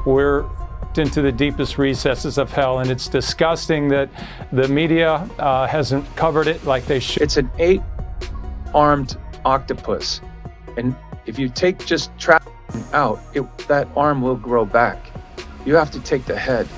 we're into the deepest recesses of hell, and it's disgusting that the media hasn't covered it like they should. It's an 8-armed octopus, and if you take just trafficking out, that arm will grow back. You have to take the head.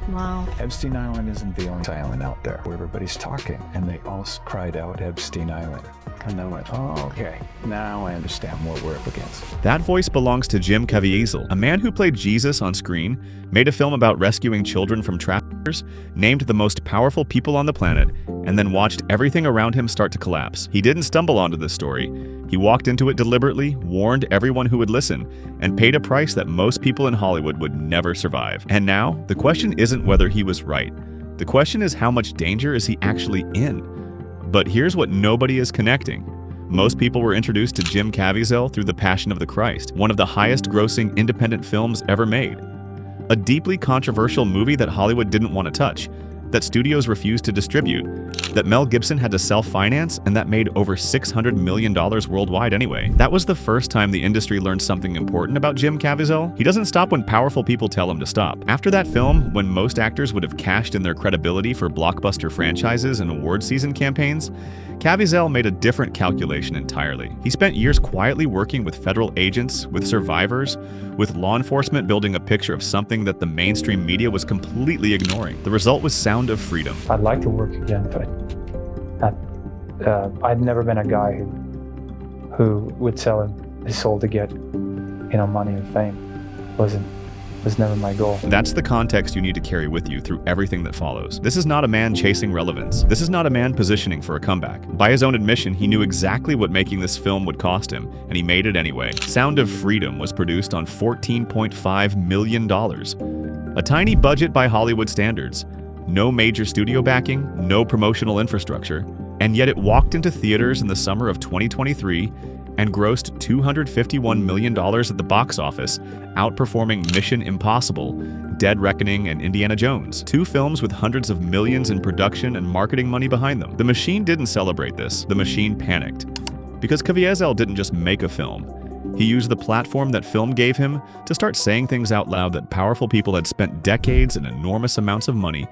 Wow. Epstein Island isn't the only island out there where everybody's talking, and they all cried out Epstein Island. And I went, oh, okay, now I understand what we're up against. That voice belongs to Jim Caviezel, a man who played Jesus on screen, made a film about rescuing children from traffickers, named the most powerful people on the planet, and then watched everything around him start to collapse. He didn't stumble onto this story. He walked into it deliberately, warned everyone who would listen, and paid a price that most people in Hollywood would never survive. And now, the question isn't whether he was right. The question is, how much danger is he actually in? But here's what nobody is connecting. Most people were introduced to Jim Caviezel through The Passion of the Christ, one of the highest-grossing independent films ever made. A deeply controversial movie that Hollywood didn't want to touch, that studios refused to distribute, that Mel Gibson had to self-finance, and that made over $600 million worldwide anyway. That was the first time the industry learned something important about Jim Caviezel. He doesn't stop when powerful people tell him to stop. After that film, when most actors would have cashed in their credibility for blockbuster franchises and award season campaigns, Caviezel made a different calculation entirely. He spent years quietly working with federal agents, with survivors, with law enforcement building a picture of something that the mainstream media was completely ignoring. The result was Sound of Freedom. I'd like to work again, but I'd never been a guy who would sell his soul to get, money and fame. Was never my goal. That's the context you need to carry with you through everything that follows. This is not a man chasing relevance. This is not a man positioning for a comeback. By his own admission, he knew exactly what making this film would cost him, and he made it anyway. Sound of Freedom was produced on $14.5 million. A tiny budget by Hollywood standards. No major studio backing, no promotional infrastructure, and yet it walked into theaters in the summer of 2023 and grossed $251 million at the box office, outperforming Mission Impossible, Dead Reckoning, and Indiana Jones. Two films with hundreds of millions in production and marketing money behind them. The machine didn't celebrate this. The machine panicked. Because Caviezel didn't just make a film. He used the platform that film gave him to start saying things out loud that powerful people had spent decades and enormous amounts of money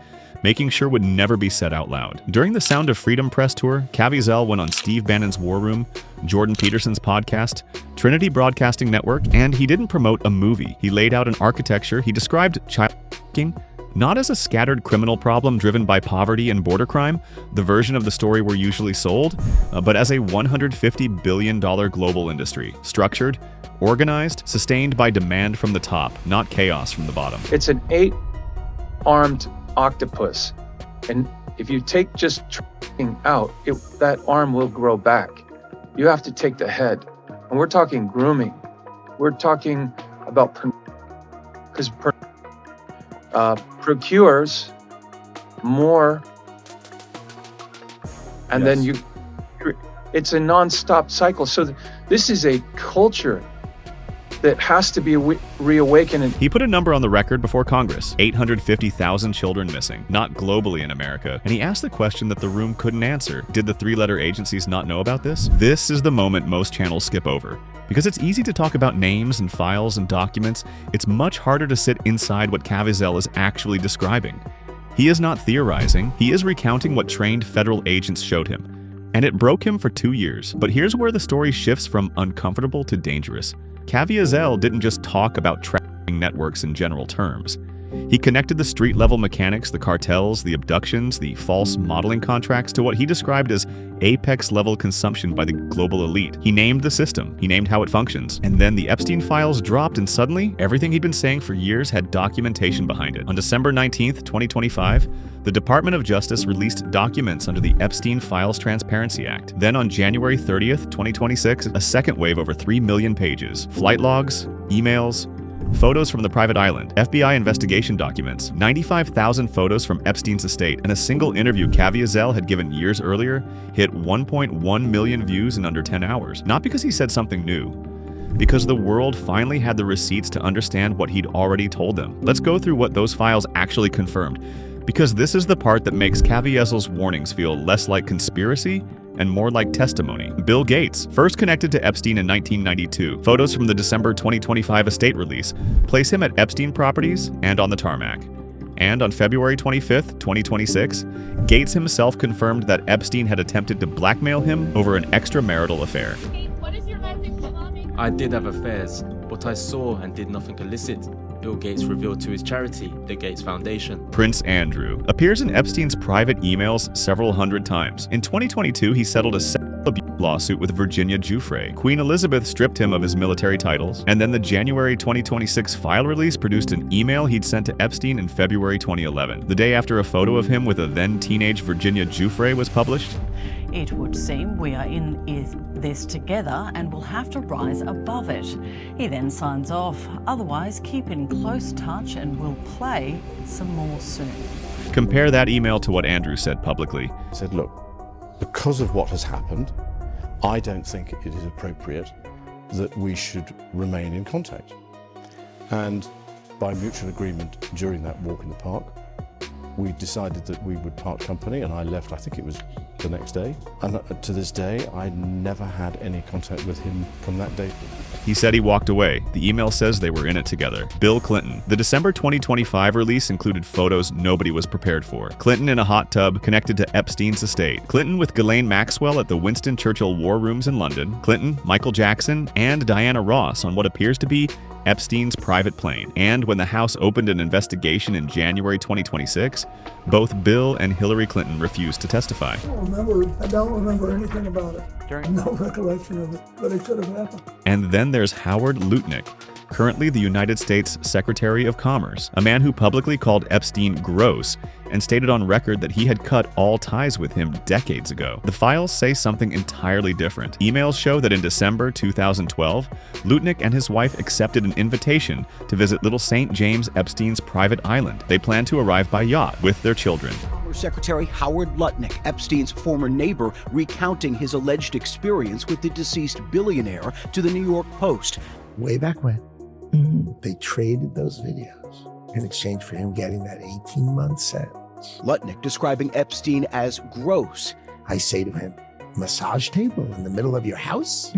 making sure would never be said out loud. During the Sound of Freedom press tour, Caviezel went on Steve Bannon's War Room, Jordan Peterson's podcast, Trinity Broadcasting Network, and he didn't promote a movie. He laid out an architecture. He described child trafficking not as a scattered criminal problem driven by poverty and border crime, the version of the story we're usually sold, but as a $150 billion global industry, structured, organized, sustained by demand from the top, not chaos from the bottom. It's an 8-armed octopus, and if you take just trafficking out, that arm will grow back. You have to take the head, and we're talking grooming. We're talking about because procures more, and Yes. then it's a non-stop cycle. So this is a culture that has to be reawakened. He put a number on the record before Congress, 850,000 children missing, not globally in America, and he asked the question that the room couldn't answer. Did the three-letter agencies not know about this? This is the moment most channels skip over. Because it's easy to talk about names and files and documents, it's much harder to sit inside what Caviezel is actually describing. He is not theorizing, he is recounting what trained federal agents showed him. And it broke him for 2 years. But here's where the story shifts from uncomfortable to dangerous. Caviezel didn't just talk about trafficking networks in general terms. He connected the street-level mechanics, the cartels, the abductions, the false modeling contracts to what he described as apex-level consumption by the global elite. He named the system, he named how it functions, and then the Epstein files dropped and suddenly, everything he'd been saying for years had documentation behind it. On December 19th, 2025, the Department of Justice released documents under the Epstein Files Transparency Act. Then on January 30th, 2026, a second wave over 3 million pages. Flight logs, emails, photos from the private island, FBI investigation documents, 95,000 photos from Epstein's estate, and a single interview Caviezel had given years earlier hit 1.1 million views in under 10 hours. Not because he said something new, because the world finally had the receipts to understand what he'd already told them. Let's go through what those files actually confirmed, because this is the part that makes Caviezel's warnings feel less like conspiracy and more like testimony. Bill Gates, first connected to Epstein in 1992. Photos from the December 2025 estate release place him at Epstein properties and on the tarmac. And on February 25, 2026, Gates himself confirmed that Epstein had attempted to blackmail him over an extramarital affair. What is your message to mommy? I did have affairs, but I saw and did nothing illicit. Bill Gates revealed to his charity, the Gates Foundation. Prince Andrew appears in Epstein's private emails several hundred times. In 2022, he settled a sexual abuse lawsuit with Virginia Giuffre. Queen Elizabeth stripped him of his military titles, and then the January 2026 file release produced an email he'd sent to Epstein in February 2011, the day after a photo of him with a then-teenage Virginia Giuffre was published. It would seem we are in this together and will have to rise above it. He then signs off. Otherwise, keep in close touch and we'll play some more soon. Compare that email to what Andrew said publicly. He said, look, because of what has happened, I don't think it is appropriate that we should remain in contact. And by mutual agreement during that walk in the park, we decided that we would part company, and I left, I think it was the next day. And to this day, I never had any contact with him from that day. He said he walked away. The email says they were in it together. Bill Clinton. The December 2025 release included photos nobody was prepared for. Clinton in a hot tub connected to Epstein's estate. Clinton with Ghislaine Maxwell at the Winston Churchill War Rooms in London. Clinton, Michael Jackson, and Diana Ross on what appears to be Epstein's private plane. And when the House opened an investigation in January 2026, both Bill and Hillary Clinton refused to testify. I don't remember anything about it. No recollection of it, but it could have happened. And then there's Howard Lutnick, currently the United States Secretary of Commerce, a man who publicly called Epstein gross and stated on record that he had cut all ties with him decades ago. The files say something entirely different. Emails show that in December 2012, Lutnick and his wife accepted an invitation to visit Little St. James Epstein's private island. They plan to arrive by yacht with their children. Secretary Howard Lutnick, Epstein's former neighbor, recounting his alleged experience with the deceased billionaire to the New York Post. Way back when, they traded those videos in exchange for him getting that 18-month sentence. Lutnick describing Epstein as gross. I say to him, massage table in the middle of your house?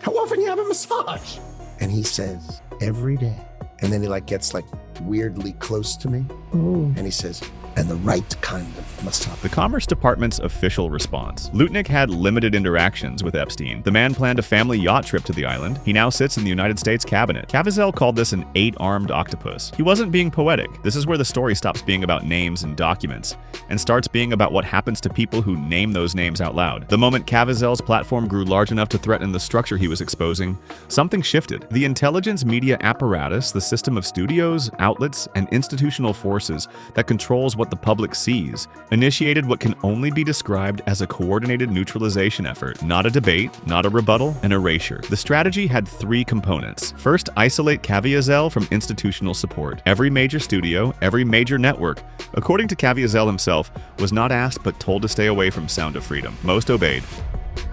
How often do you have a massage? And he says, every day. And then he gets weirdly close to me. And he says, and the right kind of massage. The Commerce Department's official response. Lutnick had limited interactions with Epstein. The man planned a family yacht trip to the island. He now sits in the United States cabinet. Caviezel called this an 8-armed octopus. He wasn't being poetic. This is where the story stops being about names and documents and starts being about what happens to people who name those names out loud. The moment Caviezel's platform grew large enough to threaten the structure he was exposing, something shifted. The intelligence media apparatus, the system of studios, outlets, and institutional forces that controls what the public sees, initiated what can only be described as a coordinated neutralization effort. Not a debate, not a rebuttal, an erasure. The strategy had 3 components. First, isolate Caviezel from institutional support. Every major studio, every major network, according to Caviezel himself, was not asked but told to stay away from Sound of Freedom. Most obeyed.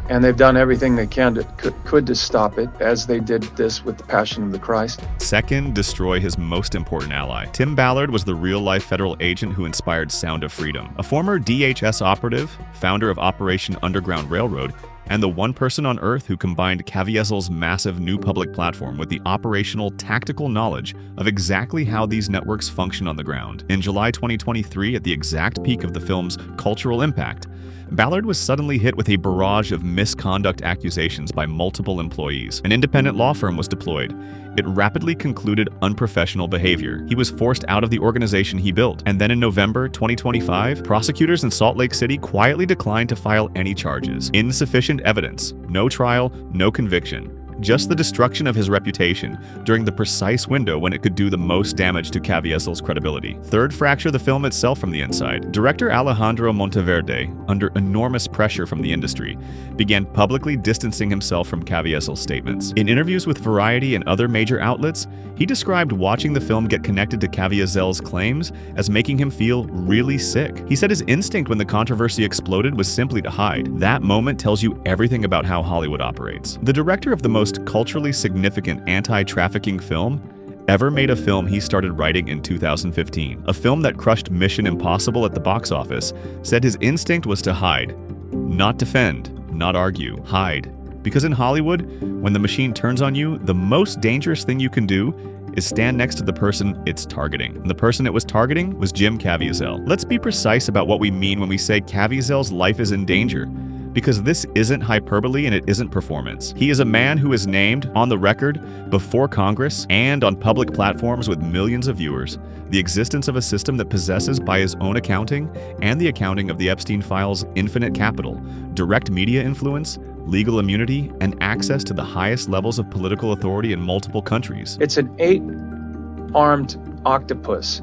And they've done everything they could to stop it, as they did this with the Passion of the Christ. Second, destroy his most important ally. Tim Ballard was the real-life federal agent who inspired Sound of Freedom. A former DHS operative, founder of Operation Underground Railroad, and the one person on Earth who combined Caviezel's massive new public platform with the operational, tactical knowledge of exactly how these networks function on the ground. In July 2023, at the exact peak of the film's cultural impact, Ballard was suddenly hit with a barrage of misconduct accusations by multiple employees. An independent law firm was deployed. It rapidly concluded unprofessional behavior. He was forced out of the organization he built. And then in November 2025, prosecutors in Salt Lake City quietly declined to file any charges. Insufficient evidence. No trial, no conviction. Just the destruction of his reputation during the precise window when it could do the most damage to Caviezel's credibility. Third, fracture the film itself from the inside. Director Alejandro Monteverde, under enormous pressure from the industry, began publicly distancing himself from Caviezel's statements. In interviews with Variety and other major outlets, he described watching the film get connected to Caviezel's claims as making him feel really sick. He said his instinct when the controversy exploded was simply to hide. That moment tells you everything about how Hollywood operates. The director of the most culturally significant anti-trafficking film ever made a film he started writing in 2015. A film that crushed Mission Impossible at the box office, said his instinct was to hide, Not defend, not argue, hide. Because in Hollywood, when the machine turns on you, the most dangerous thing you can do is stand next to the person it's targeting. And the person it was targeting was Jim Caviezel. Let's be precise about what we mean when we say Caviezel's life is in danger, because this isn't hyperbole and it isn't performance. He is a man who is named on the record before Congress and on public platforms with millions of viewers the existence of a system that possesses, by his own accounting and the accounting of the Epstein files, infinite capital, direct media influence, legal immunity, and access to the highest levels of political authority in multiple countries. It's an 8-armed octopus.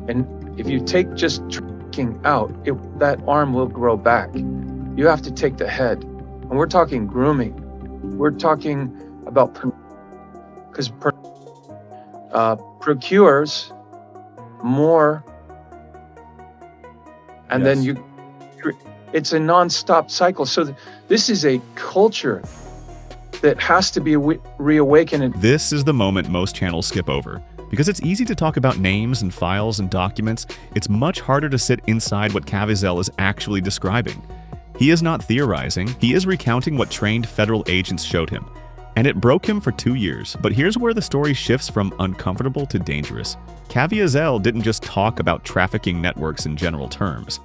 And if you take just tracking out, that arm will grow back. You have to take the head. And we're talking grooming. We're talking about, because procures more, and Yes. then it's a non-stop cycle. So this is a culture that has to be reawakened. This is the moment most channels skip over. Because it's easy to talk about names and files and documents, it's much harder to sit inside what Caviezel is actually describing. He is not theorizing, he is recounting what trained federal agents showed him. And it broke him for 2 years. But here's where the story shifts from uncomfortable to dangerous. Caviezel didn't just talk about trafficking networks in general terms.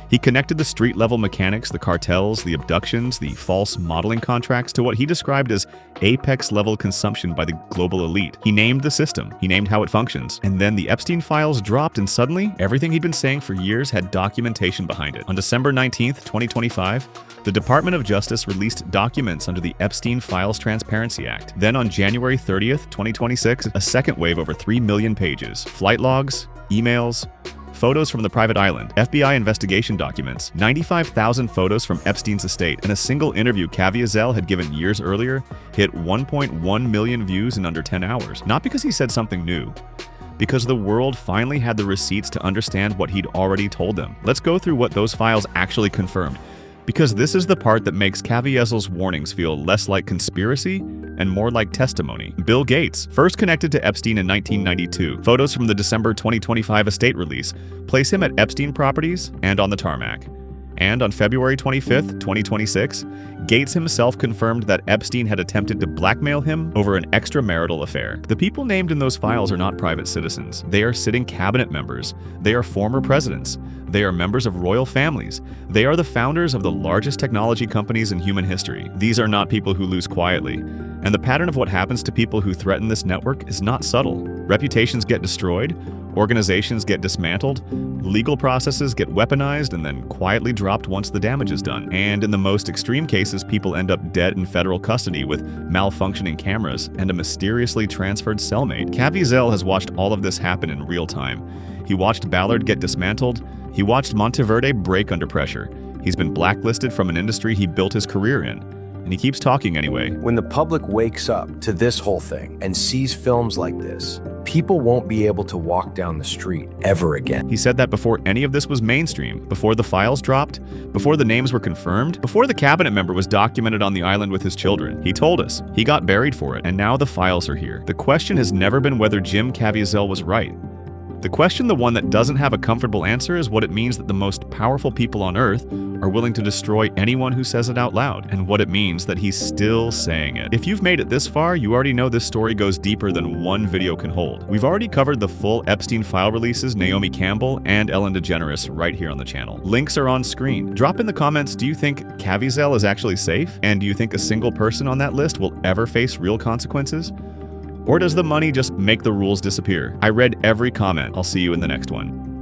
He connected the street-level mechanics, the cartels, the abductions, the false modeling contracts to what he described as apex-level consumption by the global elite. He named the system, he named how it functions, and then the Epstein files dropped and suddenly, everything he'd been saying for years had documentation behind it. On December 19th, 2025, the Department of Justice released documents under the Epstein Files Transparency Act. Then on January 30th, 2026, a second wave over 3 million pages, flight logs, emails, photos from the private island, FBI investigation documents, 95,000 photos from Epstein's estate, and a single interview Caviezel had given years earlier hit 1.1 million views in under 10 hours. Not because he said something new, because the world finally had the receipts to understand what he'd already told them. Let's go through what those files actually confirmed, because this is the part that makes Caviezel's warnings feel less like conspiracy and more like testimony. Bill Gates, first connected to Epstein in 1992. Photos from the December 2025 estate release place him at Epstein properties and on the tarmac. And on February 25th, 2026, Gates himself confirmed that Epstein had attempted to blackmail him over an extramarital affair. The people named in those files are not private citizens. They are sitting cabinet members. They are former presidents. They are members of royal families. They are the founders of the largest technology companies in human history. These are not people who lose quietly. And the pattern of what happens to people who threaten this network is not subtle. Reputations get destroyed, organizations get dismantled, legal processes get weaponized and then quietly dropped once the damage is done. And in the most extreme cases, people end up dead in federal custody with malfunctioning cameras and a mysteriously transferred cellmate. Caviezel has watched all of this happen in real time. He watched Ballard get dismantled. He watched Monteverde break under pressure. He's been blacklisted from an industry he built his career in. And he keeps talking anyway. When the public wakes up to this whole thing and sees films like this, people won't be able to walk down the street ever again. He said that before any of this was mainstream, before the files dropped, before the names were confirmed, before the cabinet member was documented on the island with his children. He told us. He got buried for it, and now the files are here. The question has never been whether Jim Caviezel was right. The question, the one that doesn't have a comfortable answer, is what it means that the most powerful people on Earth are willing to destroy anyone who says it out loud, and what it means that he's still saying it. If you've made it this far, you already know this story goes deeper than one video can hold. We've already covered the full Epstein file releases, Naomi Campbell and Ellen DeGeneres, right here on the channel. Links are on screen. Drop in the comments, do you think Caviezel is actually safe? And do you think a single person on that list will ever face real consequences? Or does the money just make the rules disappear? I read every comment. I'll see you in the next one.